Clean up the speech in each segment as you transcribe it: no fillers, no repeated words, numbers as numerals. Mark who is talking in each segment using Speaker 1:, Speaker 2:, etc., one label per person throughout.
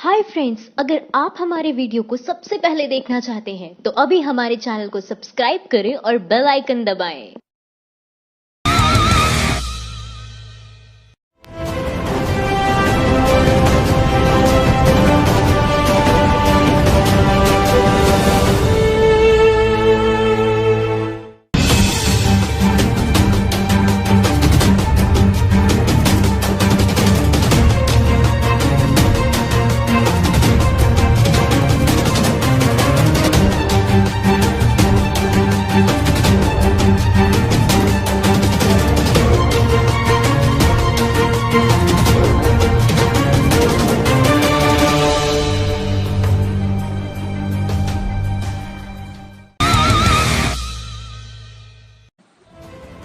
Speaker 1: Hi friends, अगर आप हमारे वीडियो को सबसे पहले देखना चाहते हैं तो अभी हमारे चैनल को सब्सक्राइब करें और बेल आइकन दबाएं।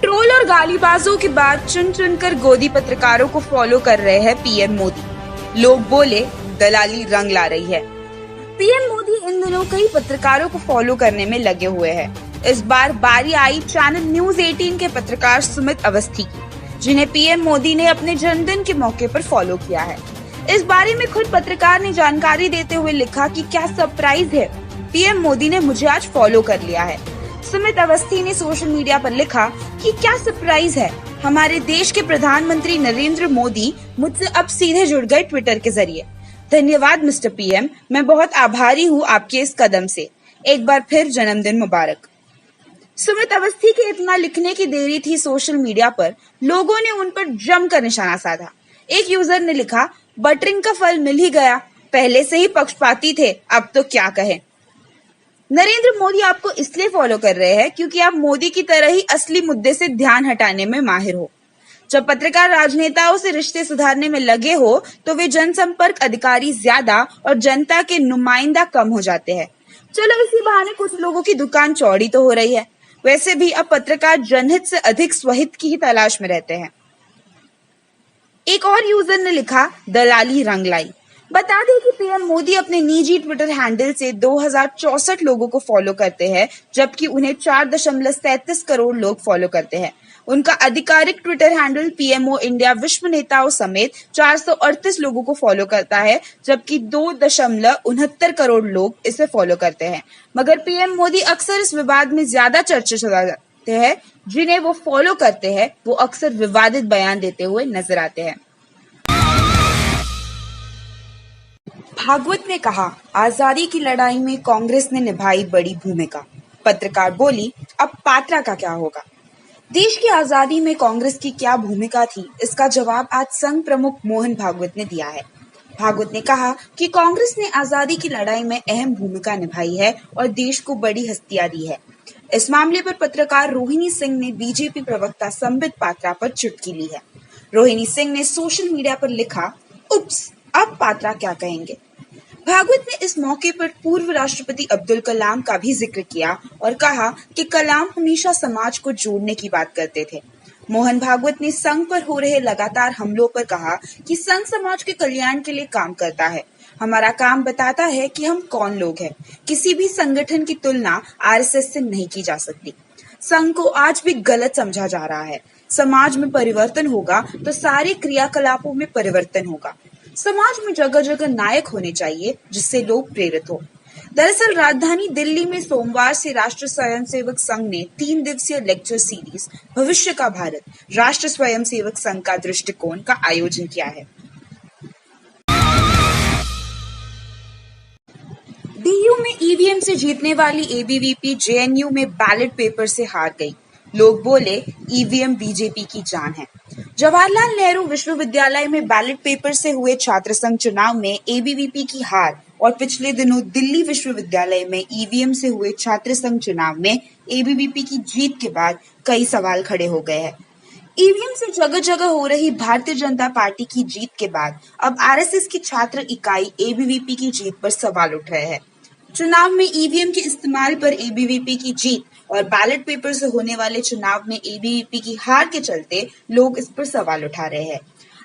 Speaker 2: ट्रोल और गालीबाजों के बाद चुन चुनकर गोदी पत्रकारों को फॉलो कर रहे हैं पीएम मोदी। लोग बोले दलाली रंग ला रही है। पीएम मोदी इन दिनों कई पत्रकारों को फॉलो करने में लगे हुए हैं। इस बार बारी आई चैनल न्यूज 18 के पत्रकार सुमित अवस्थी की, जिन्हें पीएम मोदी ने अपने जन्मदिन के मौके पर फॉलो किया है। इस बारे में खुद पत्रकार ने जानकारी देते हुए लिखा कि क्या सरप्राइज है, पीएम मोदी ने मुझे आज फॉलो कर लिया है। सुमित अवस्थी ने सोशल मीडिया पर लिखा कि क्या सरप्राइज है, हमारे देश के प्रधानमंत्री नरेंद्र मोदी मुझसे अब सीधे जुड़ गए ट्विटर के जरिए। धन्यवाद मिस्टर पीएम, मैं बहुत आभारी हूँ आपके इस कदम से। एक बार फिर जन्मदिन मुबारक। सुमित अवस्थी के इतना लिखने की देरी थी सोशल मीडिया पर, लोगों ने उन पर जमकर निशाना साधा। एक यूजर ने लिखा, बटरिंग का फल मिल ही गया, पहले से ही पक्षपाती थे, अब तो क्या कहें। नरेंद्र मोदी आपको इसलिए फॉलो कर रहे हैं क्योंकि आप मोदी की तरह ही असली मुद्दे से ध्यान हटाने में माहिर हो। जब पत्रकार राजनेताओं से रिश्ते सुधारने में लगे हो तो वे जनसंपर्क अधिकारी ज्यादा और जनता के नुमाइंदा कम हो जाते हैं। चलो इसी बहाने कुछ लोगों की दुकान चौड़ी तो हो रही है। वैसे भी अब पत्रकार जनहित से अधिक स्वहित की ही तलाश में रहते हैं। एक और यूजर ने लिखा, दलाली रंग लाई। बता दें कि पीएम मोदी अपने निजी ट्विटर हैंडल से 2064 लोगों को फॉलो करते हैं, जबकि उन्हें 4.33 करोड़ लोग फॉलो करते हैं। उनका आधिकारिक ट्विटर हैंडल पीएमओ इंडिया विश्व नेताओं समेत 438 लोगों को फॉलो करता है, जबकि 2.69 करोड़ लोग इसे फॉलो करते हैं। मगर पीएम मोदी अक्सर इस विवाद में ज्यादा चर्चे चला जाते हैं। जिन्हें वो फॉलो करते हैं वो अक्सर विवादित बयान देते हुए नजर आते हैं। भागवत ने कहा, आजादी की लड़ाई में कांग्रेस ने निभाई बड़ी भूमिका। पत्रकार बोली, अब पात्रा का क्या होगा। देश की आजादी में कांग्रेस की क्या भूमिका थी, इसका जवाब आज संघ प्रमुख मोहन भागवत ने दिया है। भागवत ने कहा कि कांग्रेस ने आजादी की लड़ाई में अहम भूमिका निभाई है और देश को बड़ी हस्तियां दी है। इस मामले पर पत्रकार रोहिणी सिंह ने बीजेपी प्रवक्ता संबित पात्रा पर चुटकी ली है। रोहिणी सिंह ने सोशल मीडिया पर लिखा, उप्स, अब पात्रा क्या कहेंगे। भागवत ने इस मौके पर पूर्व राष्ट्रपति अब्दुल कलाम का भी जिक्र किया और कहा कि कलाम हमेशा समाज को जोड़ने की बात करते थे। मोहन भागवत ने संघ पर हो रहे लगातार हमलों पर कहा कि संघ समाज के कल्याण के लिए काम करता है। हमारा काम बताता है कि हम कौन लोग हैं। किसी भी संगठन की तुलना आरएसएस से नहीं की जा सकती। संघ को आज भी गलत समझा जा रहा है। समाज में परिवर्तन होगा तो सारे क्रियाकलापों में परिवर्तन होगा। समाज में जगह जगह नायक होने चाहिए जिससे लोग प्रेरित हो। दरअसल राजधानी दिल्ली में सोमवार से राष्ट्र स्वयंसेवक संघ ने 3 दिवसीय लेक्चर सीरीज भविष्य का भारत, राष्ट्र स्वयंसेवक संघ का दृष्टिकोण का आयोजन किया है। डीयू में ईवीएम से जीतने वाली एबीवीपी जेएनयू में बैलेट पेपर से हार गई। लोग बोले, ईवीएम बीजेपी की जान है। जवाहरलाल नेहरू विश्वविद्यालय में बैलेट पेपर से हुए छात्र संघ चुनाव में एबीवीपी की हार और पिछले दिनों दिल्ली विश्वविद्यालय में ईवीएम से हुए छात्र संघ चुनाव में एबीवीपी की जीत के बाद कई सवाल खड़े हो गए हैं। ईवीएम से जगह जगह हो रही भारतीय जनता पार्टी की जीत के बाद अब आरएसएस की छात्र इकाई एबीवीपी की जीत पर सवाल उठ रहे हैं। चुनाव में ईवीएम के इस्तेमाल पर एबीवीपी की जीत और बैलेट पेपर से होने वाले चुनाव में एबीवीपी की हार के चलते लोग इस पर सवाल उठा रहे हैं।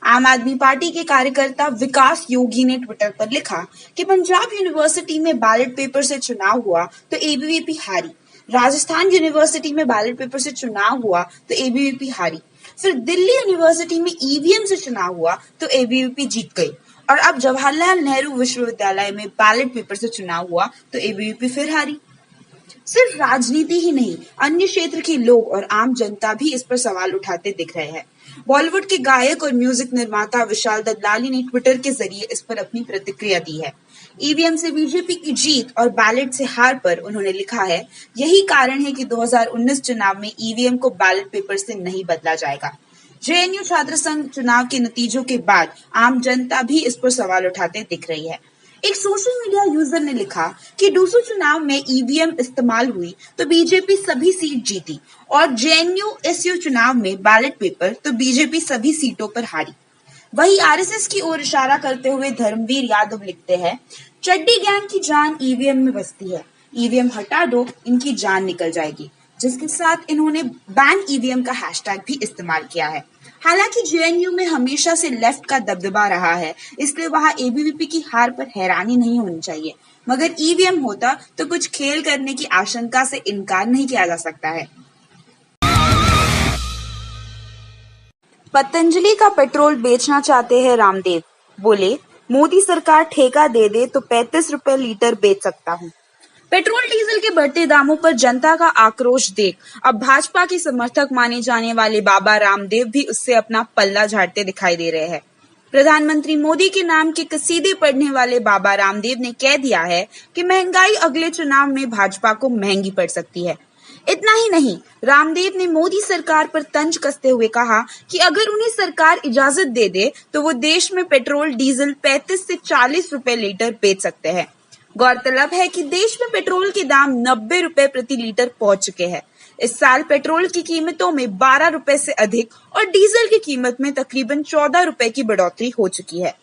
Speaker 2: आम आदमी पार्टी के कार्यकर्ता विकास योगी ने ट्विटर पर लिखा कि पंजाब यूनिवर्सिटी में बैलेट पेपर से चुनाव हुआ तो एबीवीपी हारी। राजस्थान यूनिवर्सिटी में बैलेट पेपर से चुनाव हुआ तो एबीवीपी हारी। फिर दिल्ली यूनिवर्सिटी में ईवीएम से चुनाव हुआ तो एबीवीपी जीत गई और अब जवाहरलाल नेहरू विश्वविद्यालय में बैलेट पेपर से चुनाव हुआ तो एबीवीपी फिर हारी। सिर्फ राजनीति ही नहीं, अन्य क्षेत्र के लोग और आम जनता भी इस पर सवाल उठाते दिख रहे हैं। बॉलीवुड के गायक और म्यूजिक निर्माता विशाल ददलानी ने ट्विटर के जरिए इस पर अपनी प्रतिक्रिया दी है। ईवीएम से बीजेपी की जीत और बैलेट से हार पर उन्होंने लिखा है, यही कारण है कि 2019 चुनाव में ईवीएम को बैलेट पेपर से नहीं बदला जाएगा। जेएनयू छात्र संघ चुनाव के नतीजों के बाद आम जनता भी इस पर सवाल उठाते दिख रही है। एक सोशल मीडिया यूजर ने लिखा कि डूसू चुनाव में ईवीएम इस्तेमाल हुई तो बीजेपी सभी सीट जीती और जेएनयू एसयू चुनाव में बैलेट पेपर तो बीजेपी सभी सीटों पर हारी। वही आरएसएस की ओर इशारा करते हुए धर्मवीर यादव लिखते हैं, चड्डी गैंग की जान ईवीएम में बसती है, ईवीएम हटा दो इनकी जान निकल जाएगी, जिसके साथ इन्होंने बैन ईवीएम का हैशटैग भी इस्तेमाल किया है। हालांकि जेएनयू में हमेशा से लेफ्ट का दबदबा रहा है, इसलिए वहां एबीवीपी की हार पर हैरानी नहीं होनी चाहिए, मगर ईवीएम होता तो कुछ खेल करने की आशंका से इनकार नहीं किया जा सकता है। पतंजलि का पेट्रोल बेचना चाहते हैं रामदेव, बोले मोदी सरकार ठेका दे दे तो 35 रुपए लीटर बेच सकता हूँ। पेट्रोल डीजल के बढ़ते दामों पर जनता का आक्रोश देख अब भाजपा के समर्थक माने जाने वाले बाबा रामदेव भी उससे अपना पल्ला झाड़ते दिखाई दे रहे हैं। प्रधानमंत्री मोदी के नाम के कसीदे पढ़ने वाले बाबा रामदेव ने कह दिया है कि महंगाई अगले चुनाव में भाजपा को महंगी पड़ सकती है। इतना ही नहीं, रामदेव ने मोदी सरकार पर तंज कसते हुए कहा कि अगर उन्हें सरकार इजाजत दे दे तो वो देश में पेट्रोल डीजल 35 से 40 रुपए लीटर बेच सकते हैं। गौरतलब है कि देश में पेट्रोल के दाम 90 रुपए प्रति लीटर पहुंच चुके हैं। इस साल पेट्रोल की कीमतों में 12 रुपए से अधिक और डीजल की कीमत में तकरीबन 14 रुपए की बढ़ोतरी हो चुकी है।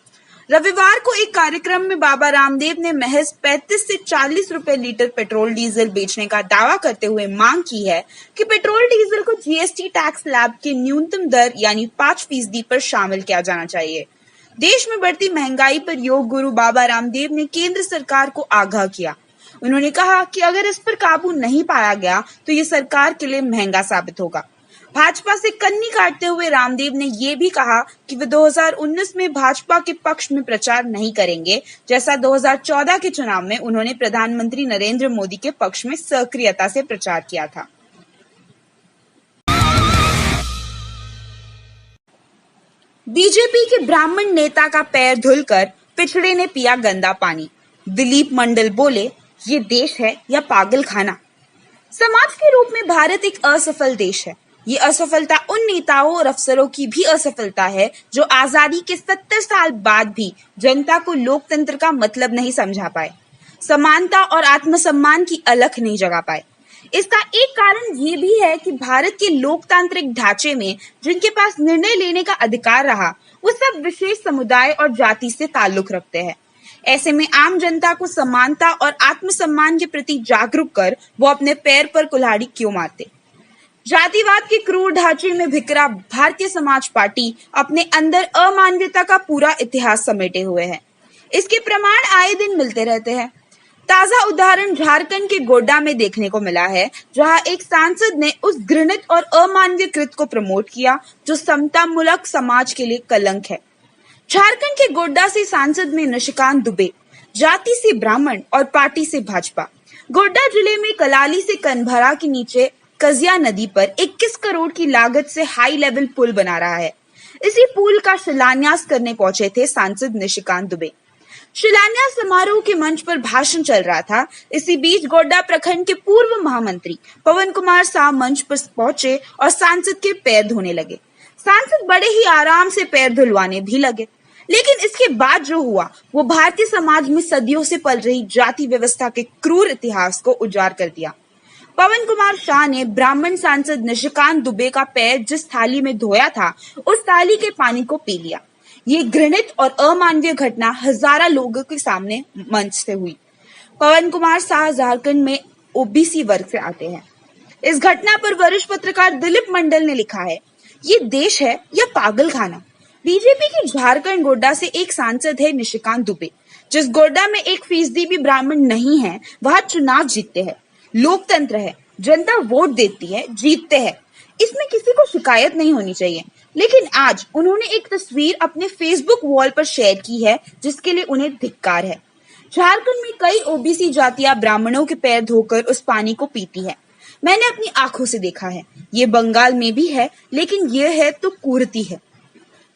Speaker 2: रविवार को एक कार्यक्रम में बाबा रामदेव ने महज 35 से 40 रुपए लीटर पेट्रोल डीजल बेचने का दावा करते हुए मांग की है कि पेट्रोल डीजल को जीएसटी टैक्स स्लैब के न्यूनतम दर यानी 5% पर शामिल किया जाना चाहिए। देश में बढ़ती महंगाई पर योग गुरु बाबा रामदेव ने केंद्र सरकार को आगाह किया। उन्होंने कहा कि अगर इस पर काबू नहीं पाया गया तो ये सरकार के लिए महंगा साबित होगा। भाजपा से कन्नी काटते हुए रामदेव ने ये भी कहा कि वे 2019 में भाजपा के पक्ष में प्रचार नहीं करेंगे, जैसा 2014 के चुनाव में उन्होंने प्रधानमंत्री नरेंद्र मोदी के पक्ष में सक्रियता से प्रचार किया था। बीजेपी के ब्राह्मण नेता का पैर धुलकर पिछड़े ने पिया गंदा पानी, दिलीप मंडल बोले ये देश है या पागल खाना। समाज के रूप में भारत एक असफल देश है। ये असफलता उन नेताओं और अफसरों की भी असफलता है जो आजादी के 70 साल बाद भी जनता को लोकतंत्र का मतलब नहीं समझा पाए, समानता और आत्मसम्मान की अलख नहीं जगा पाए। इसका एक कारण ये भी है कि भारत के लोकतांत्रिक ढांचे में जिनके पास निर्णय लेने का अधिकार रहा, वो सब विशेष समुदाय और जाति से ताल्लुक रखते हैं। ऐसे में आम जनता को समानता और आत्मसम्मान के प्रति जागरूक कर वो अपने पैर पर कुल्हाड़ी क्यों मारते। जातिवाद के क्रूर ढांचे में भिकरा भारतीय समाज पार्टी अपने अंदर अमानवीयता का पूरा इतिहास समेटे हुए है। इसके प्रमाण आए दिन मिलते रहते हैं। ताजा उदाहरण झारखंड के गोड्डा में देखने को मिला है, जहां एक सांसद ने उस घृणित और अमानवीय कृत्य को प्रमोट किया जो समतामूलक समाज के लिए कलंक है। झारखंड के गोड्डा से सांसद में निशिकांत दुबे, जाति से ब्राह्मण और पार्टी से भाजपा। गोड्डा जिले में कलाली से कनभरा के नीचे कजिया नदी पर 21 करोड़ की लागत से हाई लेवल पुल बना रहा है। इसी पुल का शिलान्यास करने पहुंचे थे सांसद निशिकांत दुबे। शिलान्यास समारोह के मंच पर भाषण चल रहा था। इसी बीच गोड्डा प्रखंड के पूर्व महामंत्री पवन कुमार शाह मंच पर पहुंचे और सांसद के पैर धोने लगे। सांसद बड़े ही आराम से पैर धुलवाने भी लगे, लेकिन इसके बाद जो हुआ वो भारतीय समाज में सदियों से पल रही जाति व्यवस्था के क्रूर इतिहास को उजागर कर दिया। पवन कुमार शाह ने ब्राह्मण सांसद निशिकांत दुबे का पैर जिस थाली में धोया था, उस थाली के पानी को पी लिया। ये घृणित और अमानवीय घटना हजारों लोगों के सामने मंच से हुई। पवन कुमार शाह झारखंड में ओबीसी वर्ग से आते हैं। इस घटना पर वरिष्ठ पत्रकार दिलीप मंडल ने लिखा है, ये देश है या पागल खाना। बीजेपी की झारखंड गोड्डा से एक सांसद है निशिकांत दुबे। जिस गोड्डा में 1% भी ब्राह्मण नहीं है, वहां चुनाव जीतते हैं। लोकतंत्र है, जनता वोट देती है, जीतते हैं। इसमें किसी को शिकायत नहीं होनी चाहिए। लेकिन आज उन्होंने एक तस्वीर अपने फेसबुक वॉल पर शेयर की है जिसके लिए उन्हें धिक्कार है। झारखंड में कई ओबीसी जातियां ब्राह्मणों के पैर धोकर उस पानी को पीती है। मैंने अपनी आंखों से देखा है। ये बंगाल में भी है, लेकिन यह है तो कुरीति है।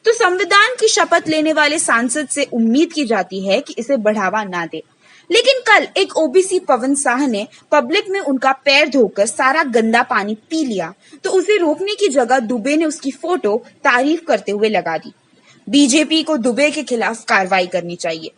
Speaker 2: तो संविधान की शपथ लेने वाले सांसद से उम्मीद की जाती है कि इसे बढ़ावा ना दे। लेकिन कल एक ओबीसी पवन साह ने पब्लिक में उनका पैर धोकर सारा गंदा पानी पी लिया, तो उसे रोकने की जगह दुबे ने उसकी फोटो तारीफ करते हुए लगा दी। बीजेपी को दुबे के खिलाफ कार्रवाई करनी चाहिए।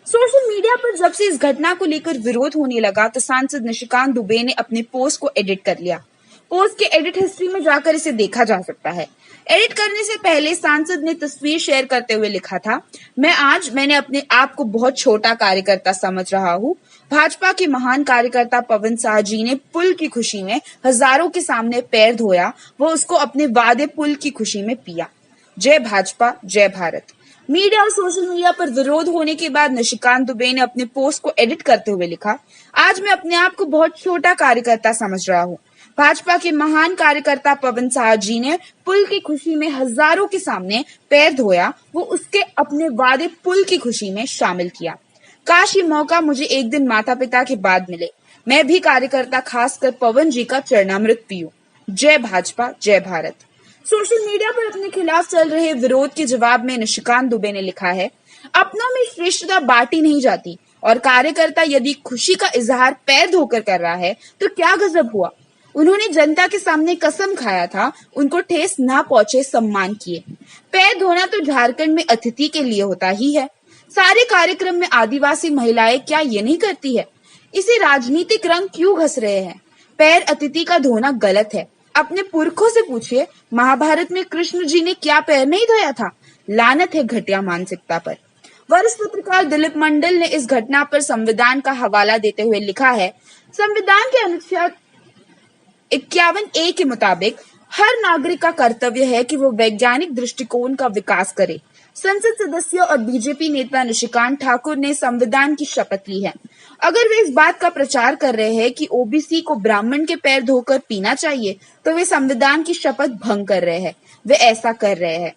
Speaker 2: सोशल मीडिया पर जब से इस घटना को लेकर विरोध होने लगा तो सांसद निशिकांत दुबे ने अपने पोस्ट को एडिट कर लिया। पोस्ट के एडिट हिस्ट्री में जाकर इसे देखा जा सकता है। एडिट करने से पहले सांसद ने तस्वीर शेयर करते हुए लिखा था, मैंने अपने आप को बहुत छोटा कार्यकर्ता समझ रहा हूँ। भाजपा के महान कार्यकर्ता पवन साह जी ने पुल की खुशी में हजारों के सामने पैर धोया, वो उसको अपने वादे पुल की खुशी में पिया। जय भाजपा, जय भारत। मीडिया और सोशल मीडिया पर विरोध होने के बाद निशिकांत दुबे ने अपने पोस्ट को एडिट करते हुए लिखा, आज मैं अपने आप को बहुत छोटा कार्यकर्ता समझ रहा हूँ। भाजपा के महान कार्यकर्ता पवन साह जी ने पुल की खुशी में हजारों के सामने पैर धोया, वो उसके अपने वादे पुल की खुशी में शामिल किया। काश ये मौका मुझे एक दिन माता पिता के बाद मिले, मैं भी कार्यकर्ता खासकर पवन जी का चरणामृत पीऊं। जय भाजपा, जय भारत। सोशल मीडिया पर अपने खिलाफ चल रहे विरोध के जवाब में निशिकांत दुबे ने लिखा है, अपनों में श्रेष्ठता बांटी नहीं जाती और कार्यकर्ता यदि खुशी का इजहार पैर धोकर कर रहा है तो क्या गजब हुआ। उन्होंने जनता के सामने कसम खाया था, उनको ठेस ना पहुंचे सम्मान किए। पैर धोना तो झारखंड में अतिथि के लिए होता ही है। सारे कार्यक्रम में आदिवासी महिलाएं क्या ये नहीं करती है? इसे राजनीतिक रंग क्यों घस रहे हैं? पैर अतिथि का धोना गलत है। अपने पुरखों से पूछिए, महाभारत में कृष्ण जी ने क्या पैर नहीं धोया था? लानत है घटिया मानसिकता पर। वरिष्ठ पत्रकार दिलीप मंडल ने इस घटना पर संविधान का हवाला देते हुए लिखा है, संविधान के अनुच्छेद 51A के मुताबिक हर नागरिक का कर्तव्य है कि वो वैज्ञानिक दृष्टिकोण का विकास करे। संसद सदस्य और बीजेपी नेता निशिकांत ठाकुर ने संविधान की शपथ ली है। अगर वे इस बात का प्रचार कर रहे हैं कि ओबीसी को ब्राह्मण के पैर धोकर पीना चाहिए, तो वे संविधान की शपथ भंग कर रहे हैं। वे ऐसा कर रहे हैं।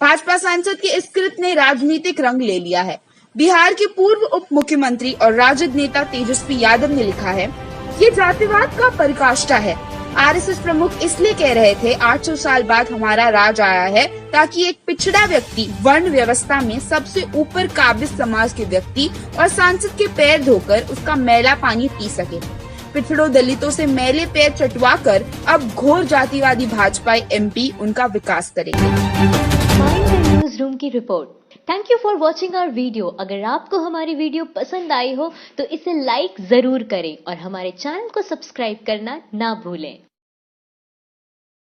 Speaker 2: भाजपा सांसद के इस कृत्य ने राजनीतिक रंग ले लिया है। बिहार के पूर्व उप मुख्यमंत्री और राजद नेता तेजस्वी यादव ने लिखा है, ये जातिवाद का पराकाष्ठा है। आरएसएस प्रमुख इसलिए कह रहे थे 800 साल बाद हमारा राज आया है ताकि एक पिछड़ा व्यक्ति वर्ण व्यवस्था में सबसे ऊपर काबिज समाज के व्यक्ति और सांसद के पैर धोकर उसका मैला पानी पी सके। पिछड़ों दलितों से मैले पैर चटवा कर अब घोर जातिवादी भाजपा एमपी उनका विकास करेंगे।
Speaker 1: न्यूज रूम की रिपोर्ट। Thank you for watching our video. अगर आपको हमारी वीडियो पसंद आई हो तो इसे लाइक जरूर करें और हमारे चैनल को सब्सक्राइब करना ना भूलें।